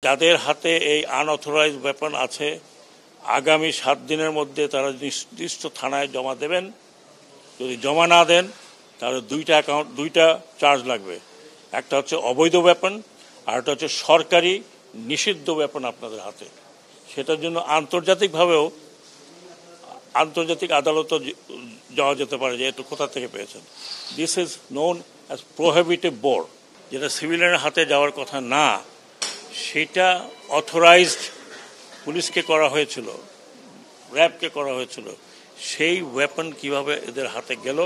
যাদের হাতে এই আনঅথরাইজড ওয়েপন আছে আগামী 7 দিনের মধ্যে তারা নির্দিষ্ট থানায় জমা দেবেন। যদি জমা না দেন তাহলে দুইটা চার্জ লাগবে। একটা হচ্ছে অবৈধ ওয়েপন আর একটা হচ্ছে সরকারি নিষিদ্ধ ওয়েপন আপনাদের হাতে। সেটার জন্য আন্তর্জাতিক আদালতও যাওয়া যেতে পারে যে এত কোথা থেকে পেয়েছেন। This is known as prohibitive bore. যেটা সিভিলিয়ানের হাতে যাওয়ার কথা না, সেটা অথরাইজড পুলিশকে করা হয়েছিল, র্যাবকে করা হয়েছিল। সেই ওয়েপন কিভাবে এদের হাতে গেল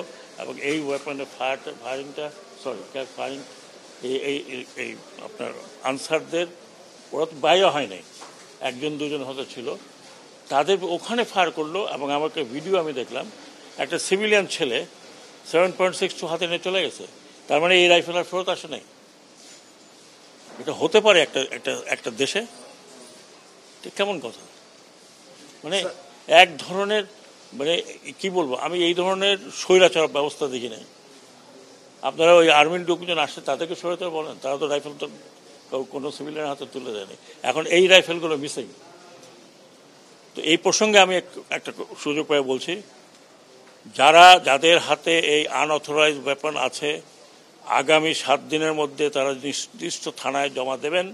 এবং এই ওয়েপনের ফায়ারিং এই আপনার আনসারদের, ওরা তো বাইরে হয় নাই, একজন দুজন হয়তো ছিল, তাদের ওখানে ফায়ার করলো। এবং আমাকে ভিডিও আমি দেখলাম, একটা সিভিলিয়ান ছেলে 7.62 হাতে নিয়ে চলে গেছে। তার মানে এই রাইফেল আর ফেরত আসে নাই। এটা হতে পারে একটা দেশে? ঠিক কেমন কথা? মানে এক ধরনের, মানে কি বলবো, আমি এই ধরনের স্বৈরাচার ব্যবস্থা দেখি নাই। আপনারা ওই আর্মির লোকজন আসছে তাদেরকে স্বৈরাচার বলেন? তারা তো রাইফেল তো কোনো সিভিলিয়ানের হাতে তুলে দেয়নি। এখন এই রাইফেলগুলো মিসিং। তো এই প্রসঙ্গে আমি একটা সুযোগ পেয়ে বলছি, যাদের হাতে এই আনঅথরাইজড ওয়েপন আছে আগামী 7 দিনের মধ্যে তারা নির্দিষ্ট থানায় জমা দেবেন।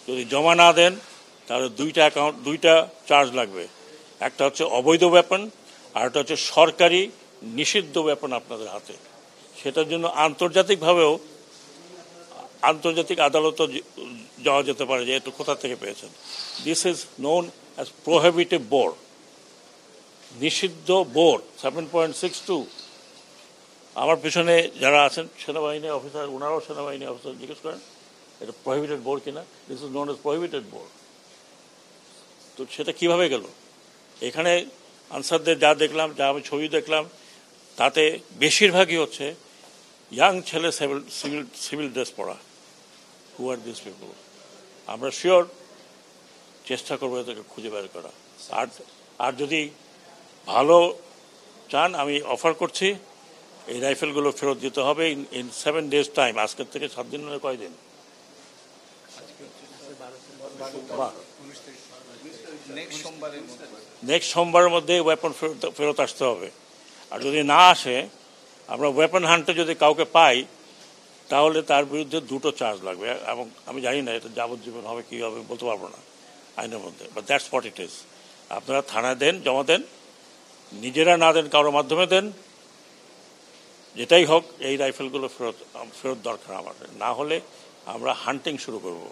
যদি জমা না দেন তাহলে দুইটা চার্জ লাগবে। একটা হচ্ছে অবৈধ ওয়েপন আর একটা হচ্ছে সরকারি নিষিদ্ধ ওয়েপন আপনাদের হাতে। সেটার জন্য আন্তর্জাতিক আদালতও যাওয়া যেতে পারে যে এত কোথা থেকে পেয়েছেন। This is known as prohibitive bore, নিষিদ্ধ বোর 7.62। আমার পিছনে যারা আছেন সেনাবাহিনী অফিসার, ওনারাও সেনাবাহিনী অফিসার, জিজ্ঞেস করেন এটা প্রহিবিটেড বোর কিনা। This is known as prohibited bore. তো সেটা কিভাবে গেল? এখানে আনসারদের যা দেখলাম, যা আমি ছবি দেখলাম, তাতে বেশিরভাগই হচ্ছে ইয়াং ছেলে, সিভিল ড্রেস পরা। হু আর দিস পিপল? আমরা শিওর চেষ্টা করবো এদেরকে খুঁজে বের করা। আর যদি ভালো চান, আমি অফার করছি এই রাইফেলগুলো ফেরত দিতে হবে ইন 7 days টাইম। আজকের থেকে 7 দিন হলে কয়দিন? নেক্সট সোমবারের মধ্যে ওয়েপন ফেরত আসতে হবে। আর যদি না আসে, আমরা ওয়েপন হান্টে যদি কাউকে পাই তাহলে তার বিরুদ্ধে 2টো চার্জ লাগবে। এবং আমি জানি না এটা যাবজ্জীবন হবে কি হবে বলতে পারবো না আইনের মধ্যে, but that's what it is. আপনারা থানায় দেন, জমা দেন, নিজেরা না দেন কারোর মাধ্যমে দেন, যেটাই হোক এই রাইফেলগুলো ফেরত দরকার আমাদের। না হলে আমরা হান্টিং শুরু করব।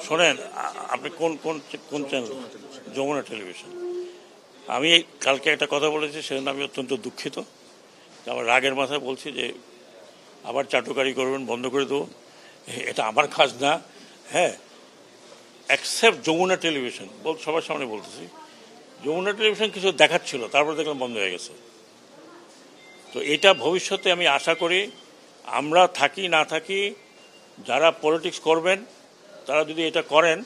শোনেন, আপনি কোন চ্যানেল? যমুনা টেলিভিশন। আমি কালকে একটা কথা বলেছি, সেজন্য আমি অত্যন্ত দুঃখিত। আমার রাগের মাথায় বলছি যে আবার চাটুকারি করবেন, বন্ধ করে দেবো। এটা আমার কাজ না। হ্যাঁ, অ্যাকসেপ্ট যমুনা টেলিভিশন সবার সামনে বলতেছি। যমুনা টেলিভিশন কিছু দেখাচ্ছিল, তারপর দেখলাম বন্ধ হয়ে গেছে। তো এটা ভবিষ্যতে আমি আশা করি, আমরা থাকি না থাকি, যারা পলিটিক্স করবেন তারা যদি এটা করেন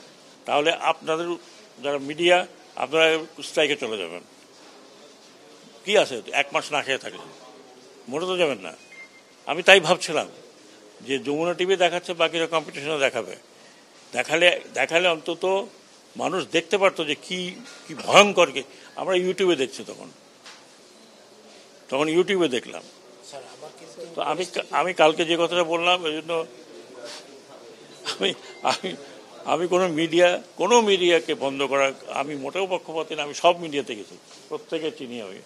তাহলে আপনাদের যারা মিডিয়া, আপনারা স্ট্রাইকে চলে যাবেন। কি আছে 1 মাস না খেয়ে থাকলেন? মোটে তো যাবেন না। আমি তাই ভাবছিলাম যে যমুনা টিভি দেখাচ্ছে, বাকিরা কম্পিটিশনে দেখালে অন্তত মানুষ দেখতে পারতো যে কি ভয়ঙ্কর। আমরা ইউটিউবে দেখছি, তখন ইউটিউবে দেখলাম। তো আমি কালকে যে কথাটা বললাম, এই জন্য আমি কোনো মিডিয়াকে বন্ধ করা, আমি মোটেও পক্ষপাতী না। আমি সব মিডিয়াতে গেছি, প্রত্যেকে চিনি। আমি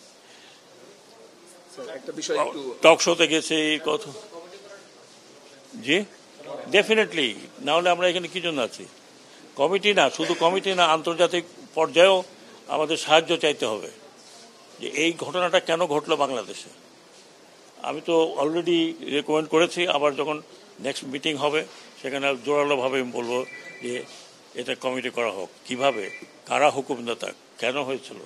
টক শোতে গেছি, কথা। জি, ডেফিনেটলি। না হলে আমরা এখানে কি জন্য আছি? কমিটি না, শুধু কমিটি না, আন্তর্জাতিক পর্যায়েও আমাদের সাহায্য চাইতে হবে যে এই ঘটনাটা কেন ঘটলো বাংলাদেশে। আমি তো অলরেডি রেকমেন্ড করেছি, আবার যখন নেক্সট মিটিং হবে সেখানে জোরালোভাবে আমি বলবো যে এটা কমিটি করা হোক। কিভাবে, কারা হুকুমদাতা, কেন হয়েছিল।